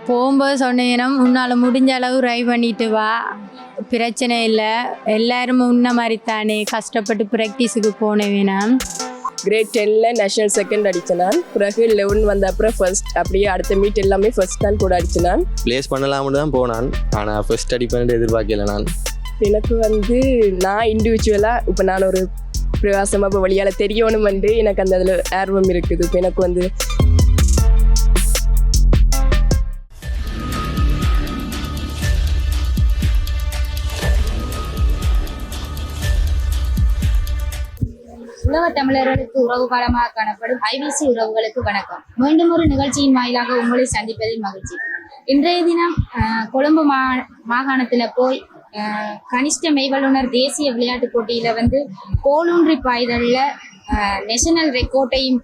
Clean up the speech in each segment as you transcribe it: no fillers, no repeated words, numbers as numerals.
போகும்போது சொன்னீங்கன்னா உன்னால் முடிஞ்ச அளவு ட்ரை பண்ணிட்டு வா, பிரச்சனை இல்லை, எல்லாரும் முன்ன மாதிரி தானே கஷ்டப்பட்டு ப்ராக்டிஸுக்கு போனேன் வேணாம். கிரேட் 10ல் நேஷனல் செகண்ட் அடிச்சினான். பிறகு 11 வந்த அப்புறம் ஃபர்ஸ்ட், அப்படியே அடுத்த மீட் எல்லாமே ஃபர்ஸ்ட் தான் கூட அடிச்சினான். ப்ளேஸ் பண்ணலாம்னு தான் போனான், ஆனால் ஃபர்ஸ்ட் அடிப்பேன் எதிர்பார்க்கல நான். எனக்கு நான் இண்டிவிஜுவலாக இப்போ நான் ஒரு பிரகாசமாக இப்போ வழியால் தெரியணும் எனக்கு அந்த அதில் ஆர்வம் இருக்குது. இப்போ எனக்கு உலக தமிழர்களுக்கு உறவு காலமாக காணப்படும் ஐபிசி உறவுகளுக்கு வணக்கம். மீண்டும் ஒரு நிகழ்ச்சியின் வாயிலாக உங்களை சந்திப்பதில் மகிழ்ச்சி. இன்றைய தினம் கொழும்பு மாகாணத்துல போய் கனிஷ்ட மெய்வல்லுனர் தேசிய விளையாட்டுப் போட்டியில கோலூன்றி பாய்தல்ல நேஷனல் ரெக்கார்டையும்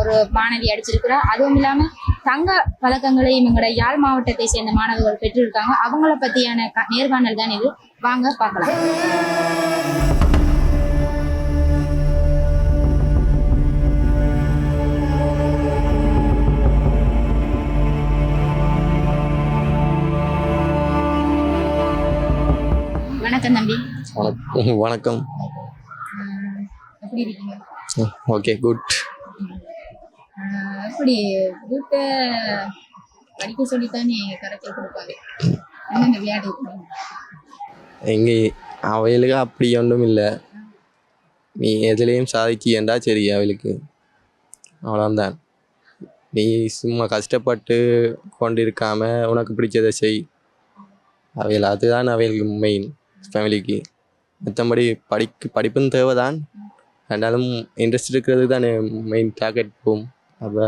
ஒரு மாணவி அடிச்சிருக்கிறார். அதுவும் இல்லாம தங்க பதக்கங்களையும் எங்களோட யாழ் மாவட்டத்தை சேர்ந்த மாணவர்கள் பெற்றிருக்காங்க. அவங்கள பத்தியான நேர்காணல் தான் இது. வாங்க பார்க்கலாம். வணக்கம் தம்பி. வணக்கம். எப்படி இருக்கீங்க? Okay, good. எப்படி வீட்டை படிக்க சொல்லித்தானே கரைச்சல் கொடுப்பாங்க, என்னென்ன விளையாட்டு எங்கே அவளுக்கு அப்படி ஒன்றும் இல்லை. நீ எதுலேயும் சாதிக்கியண்டா சரி, அவளுக்கு அவ்வளோதான். நீ சும்மா கஷ்டப்பட்டு கொண்டு இருக்காம உனக்கு பிடிச்சதை செய். அவைகள் அதுதான் அவைகளுக்கு மெயின் ஃபேமிலிக்கு. மற்றபடி படிப்புன்னு தேவை தான், ரெண்டாலும் இன்ட்ரெஸ்ட் இருக்கிறது தானே மெயின் டார்கெட் போகும். அப்போ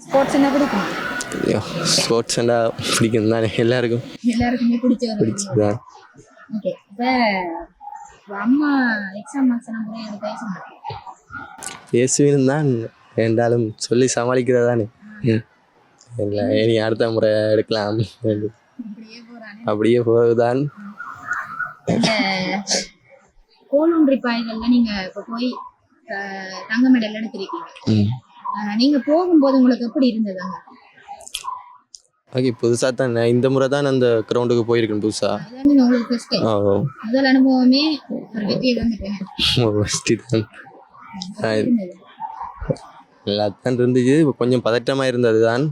ஸ்போர்ட்ஸ் என்ன பிடிக்கும்? ஸ்போர்ட்ஸ்னா பிடிக்கும் தானே எல்லாருக்குமே பிடிச்சதுதான். ஓகே, இப்போ அம்மா எக்ஸாம் மார்க்ஸ் எல்லாம் கூட எடுத்து பேசுவேன்னு தான், ரெண்டாலும் சொல்லி சமாளிக்கிறது தானே. இல்லை, இனி அடுத்த முறை எடுக்கலாம் அப்படியே போகுதான். கோலூன்றி பாய்கள்ல நீங்க இப்ப போய் தங்க மெடல் எடுத்திருக்கீங்க. நீங்க போகும்போது உங்களுக்கு எப்படி இருந்ததுங்க? ஓகே, புதுசாக தான் இந்த முறை தான் அந்த கிரவுண்டுக்கு போயிருக்கேன் புதுசா. உங்களுக்கு முதல் அனுபவமே ஒரு வெற்றியை தான் எல்லாத்தான் இருந்துச்சு. கொஞ்சம் பதட்டமாக இருந்தது தான்.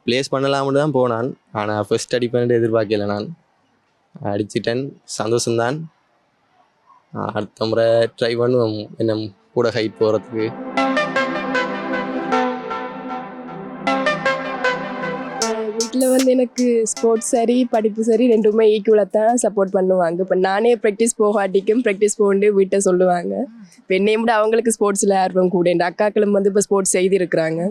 ப்ளேஸ் பண்ணலாம்னு தான் போனான், ஆனால் ஃபர்ஸ்ட் அடிப்பேன் எதிர்பார்க்கல நான். அடிச்சிட்டேன், சந்தோஷம்தான். அடுத்த முறை ட்ரை பண்ணுவோம் என்ன கூட ஹைட் போகிறதுக்கு. வீட்டில் எனக்கு ஸ்போர்ட்ஸ் சரி படிப்பு சரி ரெண்டுமே ஈக்குவலாக தான் சப்போர்ட் பண்ணுவாங்க. இப்போ நானே ப்ராக்டிஸ் போகாட்டிக்கும் ப்ராக்டிஸ் போகண்டு வீட்டை சொல்லுவாங்க. இப்போ என்னையும் விட அவங்களுக்கு ஸ்போர்ட்ஸில் ஆர்வம் கூட. என் அக்காக்களும் இப்போ ஸ்போர்ட்ஸ் செய்திருக்கிறாங்க.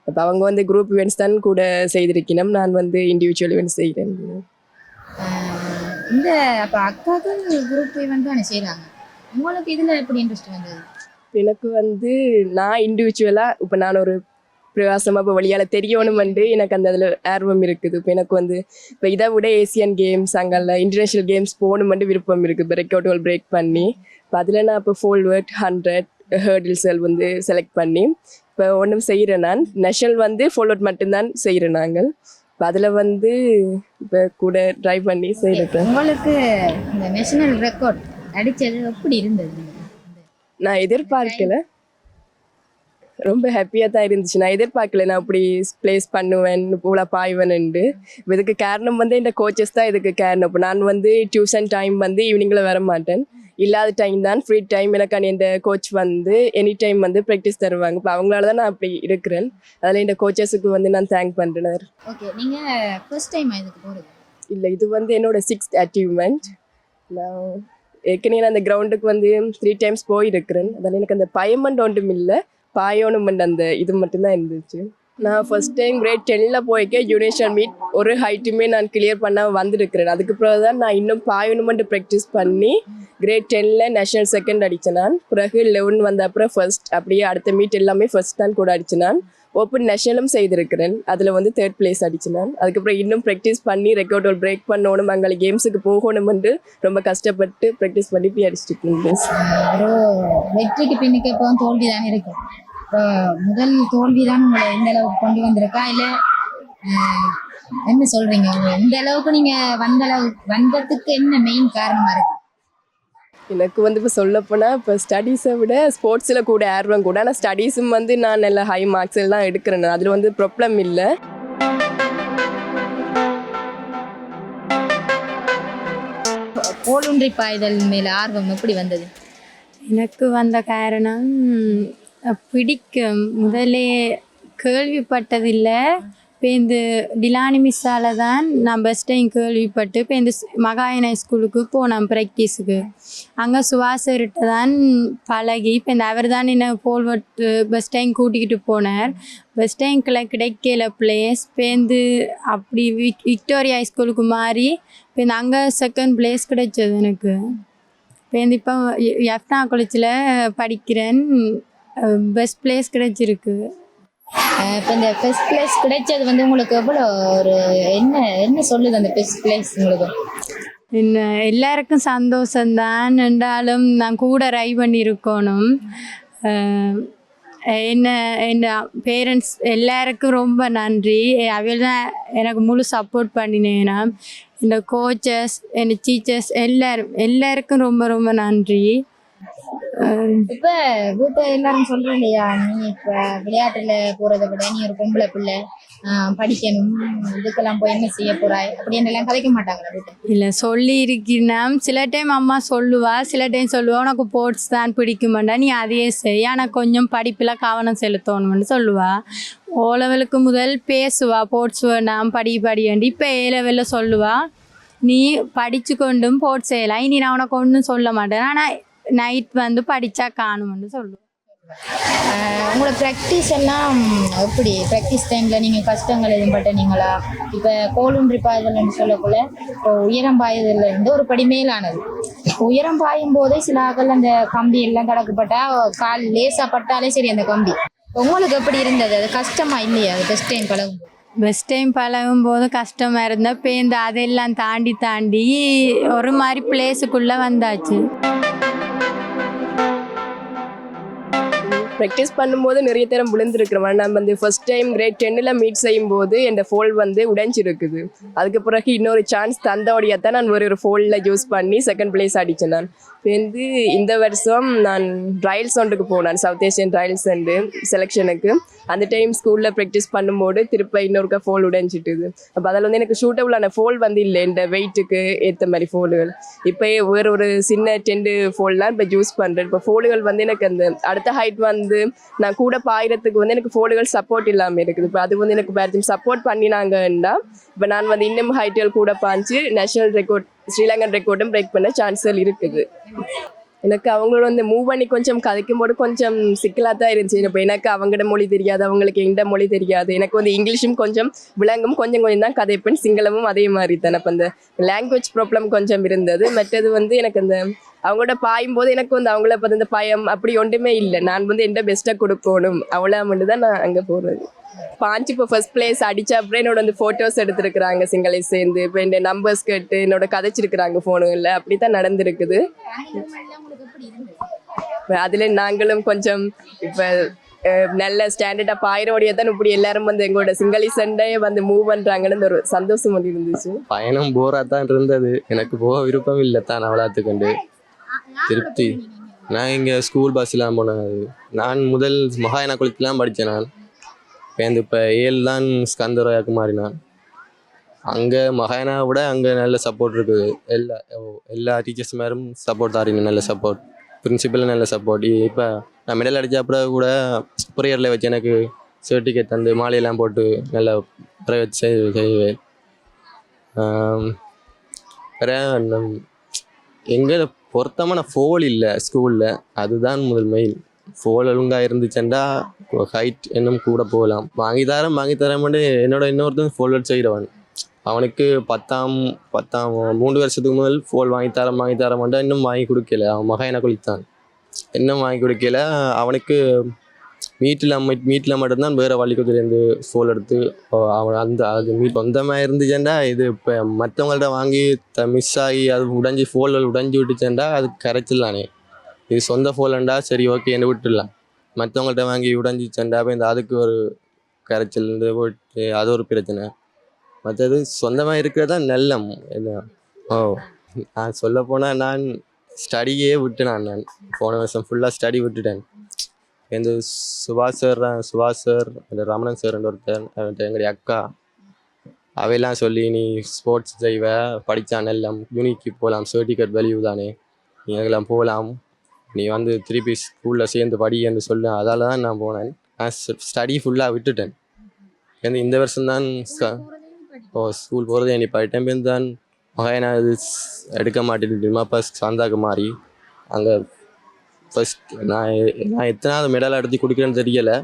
இப்போ அவங்க குரூப் இவெண்ட்ஸ் தான் கூட செய்திருக்கணும், நான் இண்டிவிஜுவல் இவெண்ட்ஸ் செய்கிறேன். இந்த அப்போ அக்காவுக்கு குரூப் இவெண்ட் தானே செய்கிறாங்க, உங்களுக்கு இதில் எப்படி இன்ட்ரெஸ்ட் வந்தது? எனக்கு நான் இண்டிவிஜுவலாக இப்போ நான் ஒரு பிரகாசமாக இப்போ வழியால் தெரியணும் எனக்கு அந்த அதில் ஆர்வம் இருக்குது. இப்போ எனக்கு இப்போ இதை விட ஏசியன் கேம்ஸ் அங்கே இன்டர்நேஷ்னல் கேம்ஸ் போகணுமெண்டு விருப்பம் இருக்குது. இப்போ ரெக்கார்டுகள் பிரேக் பண்ணி இப்போ அதில் நான் இப்போ ஃபோல்வர்ட் 100 ஹேர்டில்ஸல் செலக்ட் பண்ணி இப்போ ஒன்றும் செய்கிறேன். நான் நேஷனல் ஃபோல்வர்ட் மட்டும்தான் செய்கிறேன். நாங்கள் இப்போ அதில் இப்போ கூட ட்ரை பண்ணி செய்கிறேன். உங்களுக்கு இந்த நேஷனல் ரெக்கார்ட் அடித்தது எப்படி இருந்தது? நான் எதிர்பார்க்கல, ரொம்ப ஹாப்பியாக தான் இருந்துச்சு. நான் எதிர்பார்க்கல நான் அப்படி ப்ளேஸ் பண்ணுவேன், இவ்வளோ பாய்வேன்ண்டு. இதுக்கு காரணம் இந்த கோச்சஸ் தான் இதுக்கு காரணம். இப்போ நான் டியூஷன் டைம் ஈவினிங்கில் வர மாட்டேன், இல்லாத டைம் தான் ஃப்ரீ டைம் எனக்கு இந்த கோச் எனி டைம் ப்ராக்டிஸ் தருவாங்க. இப்போ அவங்களால தான் நான் அப்படி இருக்கிறேன். அதில் இந்த கோச்சஸுக்கு நான் தேங்க் பண்ணுறேன். ஓகே, நீங்கள் ஃபர்ஸ்ட் டைம் இதுக்கு போகிறது? இல்லை, இது என்னோட 6th அச்சீவ்மெண்ட். நான் ஏற்கனவே நான் அந்த கிரவுண்டுக்கு 3 times போயிருக்கிறேன். அதில் எனக்கு அந்த பயமெண்ட் ஒன்றும் இல்லை, பாயோனுமெண்ட் அந்த இது மட்டும்தான் இருந்துச்சு. நான் ஃபர்ஸ்ட் டைம் கிரேட் 10ல் போய்க்க யூனிஷன் மீட் ஒரு ஹைட்டுமே நான் கிளியர் பண்ண வந்திருக்கிறேன். அதுக்கு பிறகு தான் நான் இன்னும் பாயோனுமெண்ட் ப்ராக்டிஸ் பண்ணி கிரேட் 10ல் நேஷனல் செகண்ட் அடித்தேன். நான் பிறகு 11 வந்த அப்புறம் ஃபர்ஸ்ட், அப்படியே அடுத்த மீட் எல்லாமே ஃபர்ஸ்ட் தான் கூட அடித்தேன். நான் ஓப்பன் நேஷனலும் செய்திருக்கிறேன், அதில் 3rd place அடித்தேன். நான் அதுக்கப்புறம் இன்னும் ப்ராக்டிஸ் பண்ணி ரெக்கார்டோல் பிரேக் பண்ணணும், அங்கே கேம்ஸுக்கு போகணுமென்று ரொம்ப கஷ்டப்பட்டு ப்ராக்டிஸ் பண்ணி போய் அடிச்சுட்டு வெற்றிக்கு பின்னுக்கு எப்போ தோல்வி தானே இருக்கும். இப்போ முதல் தோல்வி தான் உங்களை இந்த அளவுக்கு கொண்டு வந்திருக்கா, இல்லை என்ன சொல்றீங்க இந்த அளவுக்கு நீங்க வந்ததுக்கு என்ன மெயின் காரணமா இருக்கு? எனக்கு வந்து இப்போ சொல்லப்போனால் இப்போ ஸ்டடீஸை விட ஸ்போர்ட்ஸில் கூட ஆர்வம் கூட. ஆனால் ஸ்டடீஸும் வந்து நான் நல்ல ஹை மார்க்ஸ் எல்லாம் எடுக்கிறேன், அதில் வந்து ப்ராப்ளம் இல்லை. கோலுன்றி பாய்தல் மேல ஆர்வம் எப்படி வந்தது? எனக்கு வந்த காரணம் பிடிக்கும். முதலே கேள்விப்பட்டதில்லை. இப்போ இந்த டிலானி மிஸ்ஸால் தான் நான் ஃபஸ்ட் டைம் கேள்விப்பட்டு இப்போ இந்த மகாயன ஸ்கூலுக்கு போனேன் ப்ராக்டிஸுக்கு. அங்கே சுவாசர்கிட்ட தான் பழகி இப்போ இந்த அவர் தான் என்ன போல்வர்ட் பஸ் டைம் கூட்டிக்கிட்டு போனார். பஸ் டைம்குள்ள கிடைக்கல பிளேஸ். இப்போ அப்படி விக்டோரியா ஸ்கூலுக்கு மாறி இப்போ இந்த அங்கே செகண்ட் பிளேஸ் கிடைச்சது எனக்கு. இப்போ எஃப்னா காலேஜில் படிக்கிறேன், பெஸ்ட் பிளேஸ் கிடைச்சிருக்கு. இப்போ இந்த ஃபர்ஸ்ட் பிளேஸ் கிடைச்சது வந்து உங்களுக்கு எவ்வளோ ஒரு என்ன சொல்லுது அந்த ஃபர்ஸ்ட் பிளேஸ் உங்களுக்கு? இன்னும் எல்லாருக்கும் சந்தோஷம்தான். என்றாலும் நான் கூட ட்ரை பண்ணியிருக்கணும். என்ன பேரண்ட்ஸ் எல்லாருக்கும் ரொம்ப நன்றி. அவள் தான் எனக்கு முழு சப்போர்ட் பண்ணினேன்னா. இந்த கோச்சஸ், என் டீச்சர்ஸ் எல்லாருக்கும் ரொம்ப ரொம்ப நன்றி. இப்ப வீட்டை எல்லாரும் சொல்றேன் இல்லையா, நீ இப்ப விளையாட்டுல போறதை விட நீ ஒரு பொம்பளை பிள்ளை, படிக்கணும், இதுக்கெல்லாம் போய் என்ன செய்ய போறாய் அப்படின்னு எல்லாம் கதைக்க மாட்டாங்களா வீட்டை? இல்லை சொல்லி இருக்கிறேன். சில டைம் அம்மா சொல்லுவா, சில டைம் சொல்லுவா உனக்கு ஸ்போர்ட்ஸ் தான் பிடிக்குமாண்டா, நீ அதையே செய், ஆனால் கொஞ்சம் படிப்பில் கவனம் செலுத்தணும்னு சொல்லுவா. ஓ லெவலுக்கு முதல் பேசுவா, ஸ்போர்ட்ஸ் வேண்டாம் படி இப்போ ஏ லெவலில் சொல்லுவா நீ படித்து கொண்டும் ஸ்போர்ட்ஸ் செய்யலாம், இனி நான் உனக்கு ஒன்றும் சொல்ல மாட்டேன், ஆனால் நைட் வந்து படித்தா காணும்னு சொல்லுவேன். உங்களோட ப்ராக்டிஸ் எல்லாம் எப்படி? ப்ராக்டிஸ் டைமில் நீங்கள் கஷ்டங்கள் எதுவும் பட்டனீங்களா? இப்போ கோலுன்றி பாய்தல்னு சொல்லக்குள்ள இப்போ உயரம் பாயுதல்ல இருந்து ஒரு படி மேலானது. உயரம் பாயும் போதே சில ஆக்கள் அந்த கம்பி எல்லாம் தடக்கப்பட்டா கால் லேசாக பட்டாலே சரி அந்த கம்பி. உங்களுக்கு எப்படி இருந்தது? அது கஷ்டமா இல்லையா அது ஃபஸ்ட் டைம் பழகும்? பெஸ்ட் டைம் பழகும் போது கஷ்டமாக இருந்தால் பேருந்து அதெல்லாம் தாண்டி ஒரு மாதிரி பிளேஸுக்குள்ளே வந்தாச்சு. ப்ராக்டிஸ் பண்ணும்போது நிறைய தரம் விழுந்துருக்கிறோம். நம்ம வந்து ஃபர்ஸ்ட் டைம் கிரேட் 10ல் மீட் செய்யும்போது என் ஃபோல் வந்து உடைஞ்சிருக்குது. அதுக்கு பிறகு இன்னொரு சான்ஸ் தந்தோடையாக தான் நான் ஒரு ஃபோலில் யூஸ் பண்ணி செகண்ட் பிளேஸ் அடித்தேன். நான் வந்து இந்த வருஷம் நான் ட்ரையல்ஸ் ஒன்றுக்கு போனேன், சவுத் ஏஷியன் ட்ரையல்ஸ் அண்டு செலெக்ஷனுக்கு. அந்த டைம் ஸ்கூலில் ப்ராக்டிஸ் பண்ணும்போது திருப்ப இன்னொருக்கா ஃபோல் உடைஞ்சிட்டுது. அப்போ அதில் வந்து எனக்கு சூட்டபுளான ஃபோல் வந்து இல்லை, இந்த வெயிட்டுக்கு ஏற்ற மாதிரி ஃபோலுகள். இப்போ வேறு ஒரு சின்ன 10 ஃபோல்லாம் இப்போ யூஸ் பண்ணுறேன். இப்போ ஃபோலுகள் வந்து எனக்கு அந்த அடுத்த ஹைட் வந்து நான் கூட பாயிரத்துக்கு வந்து எனக்கு ஃபோலுகள் சப்போர்ட் இல்லாமல் இருக்குது. இப்போ அது வந்து எனக்கு வேறு சப்போர்ட் பண்ணினாங்கன்னா இப்போ நான் வந்து இன்னும் ஹைட்டுகள் கூட பாய்ச்சி நேஷனல் ரெக்கார்ட், ஸ்ரீலங்கன் ரெக்கார்டும் பிரேக் பண்ண சான்ஸ்கள் இருக்குது. எனக்கு அவங்களோட வந்து மூவ் பண்ணி கொஞ்சம் கதைக்கும் போது கொஞ்சம் சிக்கலாக தான் இருந்துச்சு. இப்போ எனக்கு அவங்களோட மொழி தெரியாது, அவங்களுக்கு எந்த மொழி தெரியாது. எனக்கு வந்து இங்கிலீஷும் கொஞ்சம் விளங்கும், கொஞ்சம் தான் கதைப்பேன். சிங்களமும் அதே மாதிரி தான். அப்போ அந்த லாங்குவேஜ் ப்ராப்ளம் கொஞ்சம் இருந்தது. மற்றது வந்து எனக்கு அந்த அவங்களோட பாயும்போது எனக்கு வந்து அவங்கள பார்த்து இந்த பயம் அப்படி ஒன்றுமே இல்லை. நான் வந்து எந்த பெஸ்ட்டாக கொடுக்கணும் அவ்வளோ மட்டும் தான் நான் அங்கே போகிறது. பாஞ்சு இப்போ ஃபர்ஸ்ட் பிளேஸ் அடித்த அப்புறம் என்னோட வந்து ஃபோட்டோஸ் எடுத்துருக்குறாங்க சிங்களை சேர்ந்து. இப்போ என் நம்பர்ஸ் கேட்டு என்னோட கதைச்சிருக்கிறாங்க ஃபோனுகளில். அப்படி தான் நடந்துருக்குது. அதில் நாங்களும் கொஞ்சம் இப்போ நல்ல ஸ்டாண்டர்டாக பாயிரோடைய தான் இப்படி எல்லாரும் வந்து எங்களோட சிங்களி சண்டையை வந்து மூவ் பண்ணுறாங்கன்னு ஒரு சந்தோஷம் ஒன்று இருந்துச்சு. பயணம் போராக தான் இருந்தது. எனக்கு போக விருப்பம் இல்லை தான் அவ்வளோத்துக்கண்டு திருப்தி. நான் இங்கே ஸ்கூல் பஸ்ஸில் போனேன். நான் முதல் மகாயனா குளத்துலாம் படித்தேன். நான் இப்போ 7 தான் ஸ்கந்தராயாக்கு மாறினான். அங்கே மகாயனாவை விட அங்கே நல்ல சப்போர்ட் இருக்குது. எல்லா டீச்சர்ஸ் மேரும் சப்போர்ட் தாரீங்க, நல்ல சப்போர்ட். பிரின்சிபல் நல்ல சப்போர்ட். இப்போ நான் மெடல் அடித்த அப்புறம் கூட ப்ரேயரில் வச்சு எனக்கு சர்டிஃபிகேட் தந்து மாலையெல்லாம் போட்டு நல்லா ப்ரைவேட் செய்வேன். வேறு எங்கே பொருத்தமான ஃபோல் இல்லை ஸ்கூலில், அதுதான் முதல் மெயின். ஃபோல் ஒழுங்காக இருந்துச்சுண்டா ஹைட் இன்னும் கூட போகலாம். வாங்கி தரேன் என்னோட இன்னொருத்தன் ஃபோல் வச்சு செய்கிறவன். அவனுக்கு 10ஆம் 3 வருஷத்துக்கு முதல் ஃபோல் வாங்கி தரமாட்டா இன்னும் வாங்கி கொடுக்கல. அவன் மகாயனா குளித்தான், இன்னும் வாங்கி கொடுக்கல. அவனுக்கு மீட்டில் மட்டும்தான் வேறு வள்ளிக்கூத்துலேருந்து ஃபோல் எடுத்து அவன் அது மீட் சொந்தமாக இருந்துச்சேண்டா. இது இப்போ மற்றவங்கள்ட்ட வாங்கி மிஸ் ஆகி அது உடைஞ்சி ஃபோல்கள் உடைஞ்சி விட்டுச்சேண்டா அது கரைச்சிடலானே. இது சொந்த ஃபோல்ண்டா சரி ஓகே என்ன விட்டுடலாம். மற்றவங்கள்ட்ட வாங்கி உடைஞ்சிச்சேண்டா இப்போ அதுக்கு ஒரு கரைச்சல் போட்டு அது ஒரு பிரச்சனை. மற்றது சொந்தமாக இருக்கிறது தான் நல்லம். என்ன ஓ நான் சொல்ல போனால் நான் ஸ்டடியே விட்டுனேன். நான் போன வருஷம் ஃபுல்லாக ஸ்டடி விட்டுட்டேன். இந்த சுபாஷ் சார் அந்த ரமணன் சார் ஒருத்தர் எங்களுடைய அக்கா அவையெல்லாம் சொல்லி நீ ஸ்போர்ட்ஸ் செய்வ படித்தா நல்லம் யூனிக்கு போகலாம் சர்டிஃபிகேட் வேல்யூ தானே நீ அதெல்லாம் போகலாம் நீ வந்து திருப்பி ஸ்கூலில் சேர்ந்து படின்னு சொல்லு. அதால் தான் நான் போனேன். நான் ஸ்டடி ஃபுல்லாக விட்டுட்டேன். இந்த வருஷம்தான் ஸ்கூல் போகிறதே நீ படிட்டேன் பேருந்து தான் மகனா இது எடுக்க மாட்டேன் அப்போ சாந்தாக்கு மாறி அங்கே ஃபஸ்ட் நான் எத்தனாவது மெடல் அடித்து கொடுக்குறேன்னு தெரியலை.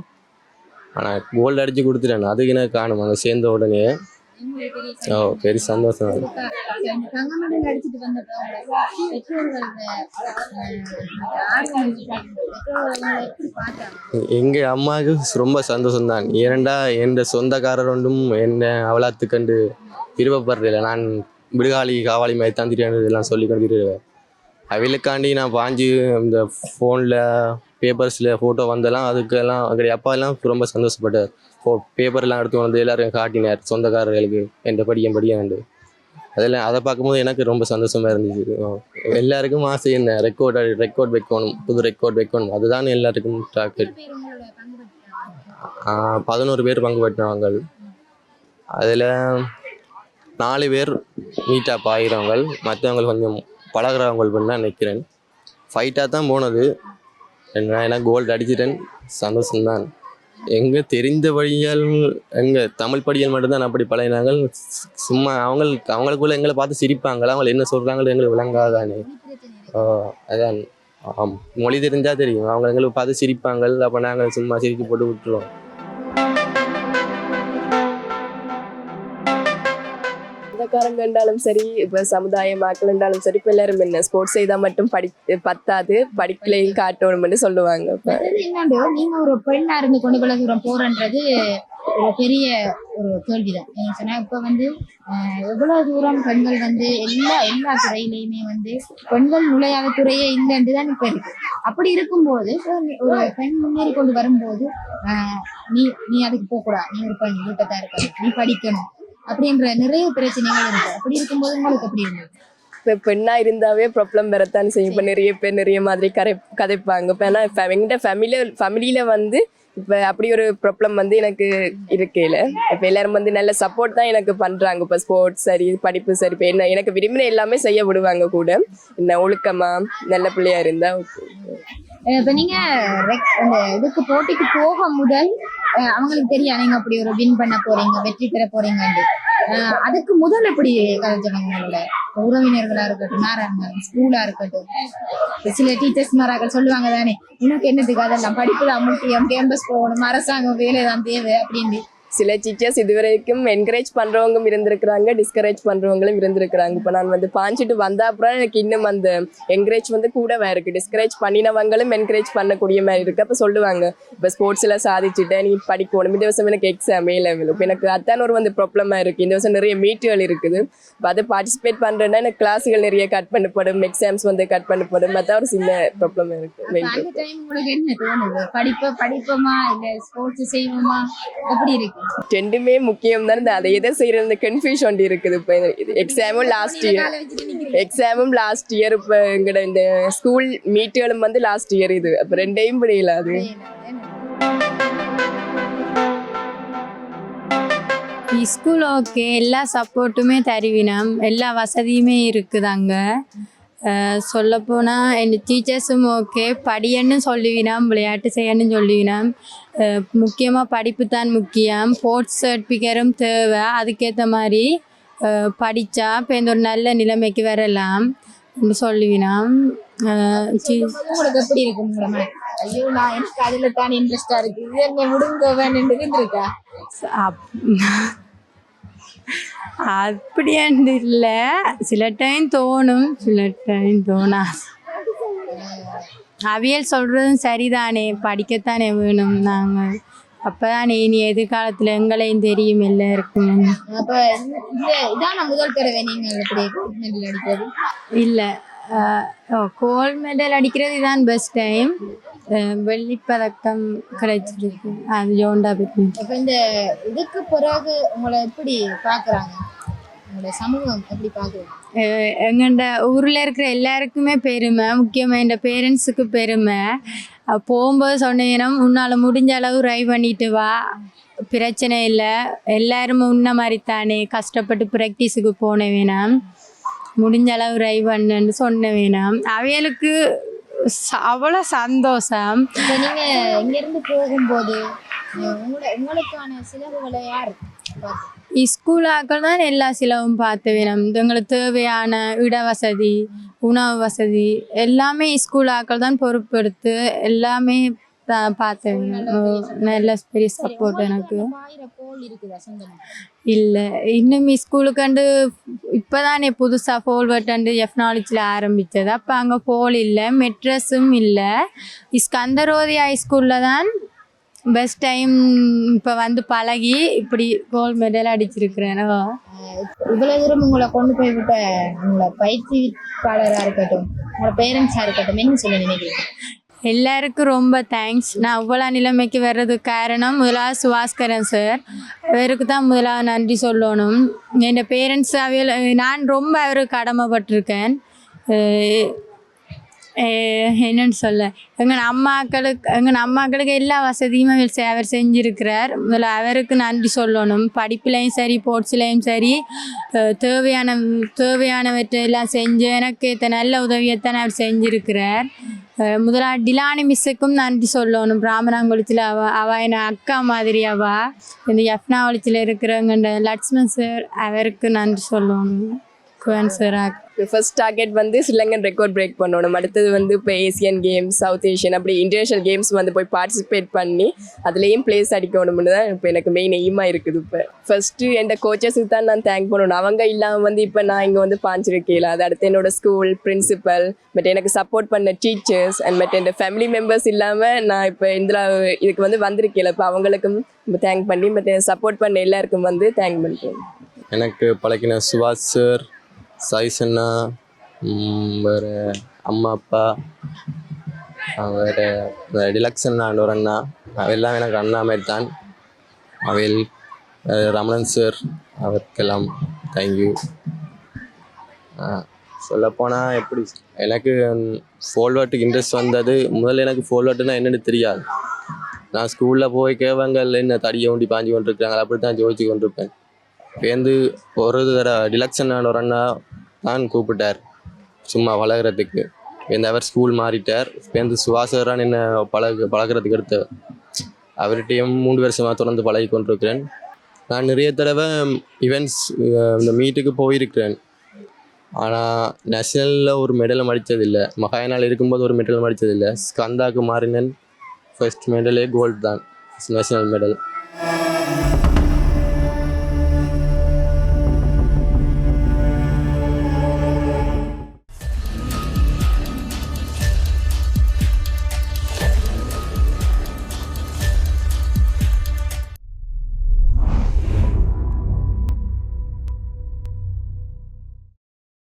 ஆனால் கோல்டு அடித்து கொடுத்துட்டேன். அதுக்கு எனக்கு காணும் அங்கே சேர்ந்த உடனே. ஓ பெரிய சந்தோஷம். எங்கள் அம்மாவுக்கு ரொம்ப சந்தோஷம்தான். ஏனெண்டா என் சொந்தக்காரர் ஒன்றும் என்னை அவளாத்து கண்டு விருப்பப்படுறதில்லை. நான் விடுகாலி காவாலி மாதிரி தான் தெரியாது இதெல்லாம் சொல்லி கொண்டு அவளுக்காண்டி நான் பாஞ்சு இந்த ஃபோனில் பேப்பர்ஸில் ஃபோட்டோ வந்தெல்லாம் அதுக்கெல்லாம் அங்கே அப்பாலாம் ரொம்ப சந்தோஷப்பட்டார். பேப்பர்லாம் எடுத்து வந்து எல்லாரும் காட்டினார் சொந்தக்காரர்களுக்கு என் படியண்டு. அதெல்லாம் அதை பார்க்கும்போது எனக்கு ரொம்ப சந்தோஷமாக இருந்துச்சு. எல்லாருக்கும் ஆசை என்ன ரெக்கார்ட் வைக்கணும், புது ரெக்கார்ட் வைக்கணும். அதுதான் எல்லாருக்கும் டார்கெட். 11 பேர் பங்கு பெற்றவங்க. அதில் 4 பேர் மீட்டப் ஆகிறவங்க, மற்றவங்க கொஞ்சம் பழகிறவங்க பண்ண நினைக்கிறேன். ஃபைட்டாக தான் போனது. எனக்கு கோல்டு அடிச்சிட்டேன். சந்தோஷம்தான். எங்கள் தெரிந்த வழிகள் எங்கள் தமிழ் படிகள் மட்டும்தான் அப்படி பழகினாங்க. சும்மா அவங்களுக்குள்ள எங்களை பார்த்து சிரிப்பாங்களா, அவங்க என்ன சொல்கிறாங்களோ எங்களுக்கு விளங்காதானே. அதான் மொழி தெரிஞ்சால் தெரியும். அவங்க எங்களுக்கு பார்த்து சிரிப்பாங்க. அப்போ நாங்கள் சும்மா சிரித்து போட்டு விட்டுருவோம். சொந்தக்காரங்கண்டாலும் சரி இப்போ சமுதாய மக்கள்ண்டாலும் சரி இப்போ எல்லாரும் என்ன ஸ்போர்ட்ஸ் செய்தால் மட்டும் பத்தாது படிக்கலையும் காட்டணும்னு சொல்லுவாங்க. இப்போ என்னண்டு நீங்க ஒரு பெண்ணா இருந்து கொண்டு இவ்வளவு தூரம் போறன்றது ஒரு பெரிய ஒரு கேள்விதான். நீங்க சொன்னா இப்ப வந்து எவ்வளவு தூரம் பெண்கள் வந்து எல்லா துறையிலையுமே வந்து பெண்கள் நுழையாத துறையே இல்லைன்னு தான் இப்ப இருக்கு. அப்படி இருக்கும்போது ஒரு பெண் முன்னேறி கொண்டு வரும்போது நீ அதுக்கு போக கூடாது, நீ ஒரு பெண் வீட்டத்தான் இருக்கணும், நீ படிக்கணும் அப்படின்ற நிறைய பிரச்சனைகள் இருக்கு. அப்படி இருக்கும்போது உங்களுக்கு எப்படி இருந்தது? இப்போ பெண்ணாக இருந்தாவே ப்ராப்ளம் வரத்தான் செய்யும். இப்போ நிறைய பேர் நிறைய மாதிரி கதைப்பாங்க. இப்போ ஆனால் எங்கிட்ட ஃபேமிலியில் வந்து இப்போ அப்படி ஒரு ப்ராப்ளம் வந்து எனக்கு இருக்கையில் இப்போ எல்லாரும் வந்து நல்ல சப்போர்ட் தான் எனக்கு பண்ணுறாங்க. இப்போ ஸ்போர்ட்ஸ் சரி, படிப்பு சரி, இப்போ என்ன எனக்கு விரும்பின எல்லாமே செய்ய விடுவாங்க. கூட என்ன ஒழுக்கமாக நல்ல பிள்ளையா இருந்தால் ஓகே. இப்போ நீங்க அந்த இதுக்கு போட்டிக்கு போக முதல் அவங்களுக்கு தெரியும் நீங்க அப்படி ஒரு வின் பண்ண போறீங்க, வெற்றி பெற போறீங்கன்னு. அதுக்கு முதல் எப்படி கலைஞர்களோட உறவினர்களா இருக்கட்டும், நேரம் ஸ்கூலா இருக்கட்டும், சில டீச்சர்ஸ் மாராக்கள் சொல்லுவாங்க தானே உனக்கு என்னதுக்கு அதெல்லாம் படிப்பு தான் முக்கியம், கேம்பஸ் போகணும், அரசாங்கம் வேலை தான் தேவை அப்படின்னு. சில டீச்சர்ஸ் இதுவரைக்கும் என்கரேஜ் பண்ணுறவங்களும் இருந்திருக்கிறாங்க, டிஸ்கரேஜ் பண்ணுறவங்களும் இருந்திருக்கிறாங்க. இப்போ நான் வந்து பாஞ்சிட்டு வந்த அப்புறம் எனக்கு இன்னும் அந்த என்கரேஜ் வந்து கூடவே இருக்குது. டிஸ்கரேஜ் பண்ணினவங்களும் என்கரேஜ் பண்ணக்கூடிய மாதிரி இருக்குது. அப்போ சொல்லுவாங்க இப்போ ஸ்போர்ட்ஸில் சாதிச்சுட்டேன், நீ படிக்கணும், இந்த வருஷம் எனக்கு எக்ஸாம் லெவல். இப்போ எனக்கு அதான் ஒரு வந்து ப்ராப்ளமாக இருக்குது. இந்த வருஷம் நிறைய மீட்டுகள் இருக்குது. இப்போ அதை பார்ட்டிசிபேட் பண்ணுறேன்னா எனக்கு கிளாஸுகள் நிறைய கட் பண்ணப்படும், எக்ஸாம்ஸ் வந்து கட் பண்ணப்படும். அதான் ஒரு சின்ன ப்ராப்ளமாக இருக்குது. படிப்போமா இல்லை ஸ்போர்ட்ஸ் செய்வோமா எப்படி இருக்கு? ரெண்டுமே முக்கியம் தான். அதை எதை செய்யறது கன்ஃபியூஷன் ஒன்று இருக்குது. இப்போ எக்ஸாமும் லாஸ்ட் இயர் இப்போ எங்கட இந்த ஸ்கூல் மீட்டுகளும் வந்து லாஸ்ட் இயர். இது அப்போ ரெண்டையும் புரியல. அது ஸ்கூல் ஓகே, எல்லா சப்போர்ட்டுமே தருவினம், எல்லா வசதியுமே இருக்குது அங்கே. சொல்லப்போனால் என் டீச்சர்ஸும் ஓகே, படியன்னு சொல்லுவினோம், விளையாட்டு செய்யணும்னு சொல்லுவினோம். முக்கியமாக படிப்பு தான் முக்கியம், ஸ்போர்ட்ஸ் சர்டிஃபிகேட்டும் தேவை. அதுக்கேற்ற மாதிரி படித்தா இப்போ இந்த ஒரு நல்ல நிலைமைக்கு வரலாம் சொல்லுவினோம். உங்களுக்கு எப்படி இருக்கு? ஐயோ நான் எனக்கு அதில் தான் இன்ட்ரெஸ்டாக இருக்குது, இது என்ன விடுங்க வேணுன்னு இருக்கா? அப்படியாண்டு இல்லை, சில டைம் தோணும், சில டைம் தோணாது. அவியல் சொல்கிறதும் சரிதானே, படிக்கத்தானே வேணும். நாங்கள் அப்போ தானே இனி எதிர்காலத்தில் எங்களையும் தெரியும் எல்லாருக்கும். அப்போ இதான முதல் தடவை நீங்கள் எப்படி அடிக்கிறது? இல்லை, கோல்ட் மெடல் அடிக்கிறது தான் பெஸ்ட் டைம். வெள்ளிப்பதக்கம் கிடைச்சிருக்கு அது ஜோண்டா பேட்மிண்டன். இப்போ இந்த இதுக்கு பிறகு உங்களை எப்படி பார்க்குறாங்க, உங்களோட சமூகம் எப்படி பார்க்குது? எங்கள்ட ஊரில் இருக்கிற எல்லாருக்குமே பெருமை, முக்கியமாக என் பேரண்ட்ஸுக்கு பெருமை. போகும்போது சொன்னீங்கன்னா உன்னால் முடிஞ்ச அளவு ட்ரை பண்ணிட்டு வா, பிரச்சனை இல்லை, எல்லாருமே உன்ன மாதிரி தானே கஷ்டப்பட்டு ப்ராக்டிஸுக்கு போன வேணாம், முடிஞ்ச அளவு ட்ரை பண்ணுன்னு சொன்ன வேணாம். அவைகளுக்கு அவ்வளோ சந்தோஷம். இப்போ நீங்கள் இங்கேருந்து போகும்போது உங்களுக்கான செலவுகளை யார் பார்த்து? ஸ்கூல் ஆக்கள் தான் எல்லா செலவும் பார்த்து வேணும். எங்களுக்கு தேவையான இட வசதி, உணவு வசதி எல்லாமே ஸ்கூல் ஆக்கள் தான் பொறுப்பெடுத்து எல்லாமே பார்த்து வேணும். நல்ல பெரிய சப்போர்ட் எனக்கு. இல்லை, இன்னும் ஸ்கூலுக்காண்டு இப்போ தானே புதுசாக ஃபோல்வர்ட் எஃப் நாலேஜில் ஆரம்பித்தது. அப்போ அங்கே போல் இல்லை, மெட்ரஸும் இல்லை. ஸ்கந்தரோதி ஹைஸ்கூலில் தான் பெஸ்ட் டைம் இப்போ வந்து பழகி இப்படி கோல்டு மெடல் அடிச்சிருக்கிறேன். இவ்வளோ தூரம் உங்களை கொண்டு போய் விட்ட உங்களை பயிற்சியாளராக இருக்கட்டும், உங்களோட பேரண்ட்ஸாக இருக்கட்டும், என்ன சொல்ல நினைக்கிறீங்க? எல்லாருக்கும் ரொம்ப தேங்க்ஸ். நான் இவ்வளோ நிலைமைக்கு வர்றதுக்கு காரணம் முதலாவது சுபாஸ்கரன் சார், அவருக்கு தான் முதலாவது நன்றி சொல்லணும். என் பேரண்ட்ஸ் நான் ரொம்ப அவருக்கு கடமைப்பட்டிருக்கேன். என்னன்னு சொல்ல, எங்கள் அம்மாக்களுக்கு எல்லா வசதியுமே அவர் செஞ்சுருக்கிறார். முதல்ல அவருக்கு நன்றி சொல்லணும். படிப்புலையும் சரி ஸ்போர்ட்ஸ்லேயும் சரி தேவையானவற்றையெல்லாம் செஞ்சு எனக்கு நல்ல உதவியைத்தான் அவர் செஞ்சுருக்கிறார். முதலாக டிலானி மிஸ்ஸுக்கும் நன்றி சொல்லணும். பிராமணாங்குளத்தில் அவ என்ன அக்கா மாதிரி. இந்த எஃப்னாவளிச்சில் இருக்கிறவங்க லட்சுமண் சார், அவருக்கு நன்றி சொல்லணும். குவன் சார் ஃபர்ஸ்ட் டார்கெட் வந்து ஸ்ரீலங்கன் ரெக்கார்ட் பிரேக் பண்ணணும். அடுத்தது வந்து இப்போ ஏசியன் கேம்ஸ், சவுத் ஏஷியன், அப்படி இன்டர்நேஷ்னல் கேம்ஸ் வந்து போய் பார்ட்டிசிபேட் பண்ணி அதுலேயும் பிளேஸ் அடிக்கணும்னு தான் இப்போ எனக்கு மெயின் எய்மாக இருக்குது. இப்போ ஃபஸ்ட்டு என் கோச்சஸுக்கு தான் நான் தேங்க் பண்ணணும். அவங்க இல்லாமல் வந்து இப்போ நான் இங்கே வந்து பாஞ்சிருக்கேன். அது அடுத்து என்னோட ஸ்கூல் பிரின்சிபல், பட் எனக்கு சப்போர்ட் பண்ண teachers and but N family members இல்லாமல் நான் இப்போ இதுக்கு வந்து வந்திருக்கேன். இப்போ அவங்களுக்கும் தேங்க் பண்ணி பட் சப்போர்ட் பண்ண எல்லாருக்கும் வந்து தேங்க் பண்ணுறேன். எனக்கு பழக்கின சுபாஷ் சார், சாய்ஸ் அண்ணா, வேறு அம்மா அப்பா, வேறு டிலக்ஸ் அண்ணா ஒரு அண்ணா, அவெல்லாம் எனக்கு அண்ணா மாதிரி தான். அவையில் ரமணன் சார், அவருக்கெல்லாம் தேங்க்யூ. சொல்லப்போனால் எப்படி எனக்கு ஃபோல்வர்ட்டுக்கு இன்ட்ரெஸ்ட் வந்தது, முதல்ல எனக்கு ஃபோல்வர்ட்டுனா என்னென்னு தெரியாது. நான் ஸ்கூலில் போய் கேவங்கள் என்ன தடியை ஊண்டி பாஞ்சு கொண்டிருக்கிறாங்க, அப்படி தான் ஜோதிச்சு கொண்டிருப்பேன். பேருந்து ஒரு தடவை டிலக்ஸ் அண்ணா ஒரு அண்ணா தான் கூப்பிட்டார் சும்மா பழகிறதுக்கு. அவர் ஸ்கூல் மாறிட்டார். பேருந்து சுவாசரான் என்ன பழகிறதுக்கு எடுத்த அவர்கிட்டையும் 3 வருஷமாக தொடர்ந்து பழகி கொண்டிருக்கிறேன். நான் நிறைய தடவை ஈவெண்ட்ஸ் இந்த மீட்டுக்கு போயிருக்கிறேன். ஆனால் நேஷ்னலில் ஒரு மெடலும் அடித்ததில்லை. மகாயனால் இருக்கும்போது ஒரு மெடலும் அடித்ததில்லை. ஸ்கந்தாவுக்கு மாறினேன், ஃபர்ஸ்ட் மெடலே கோல்டு தான், நேஷ்னல் மெடல்.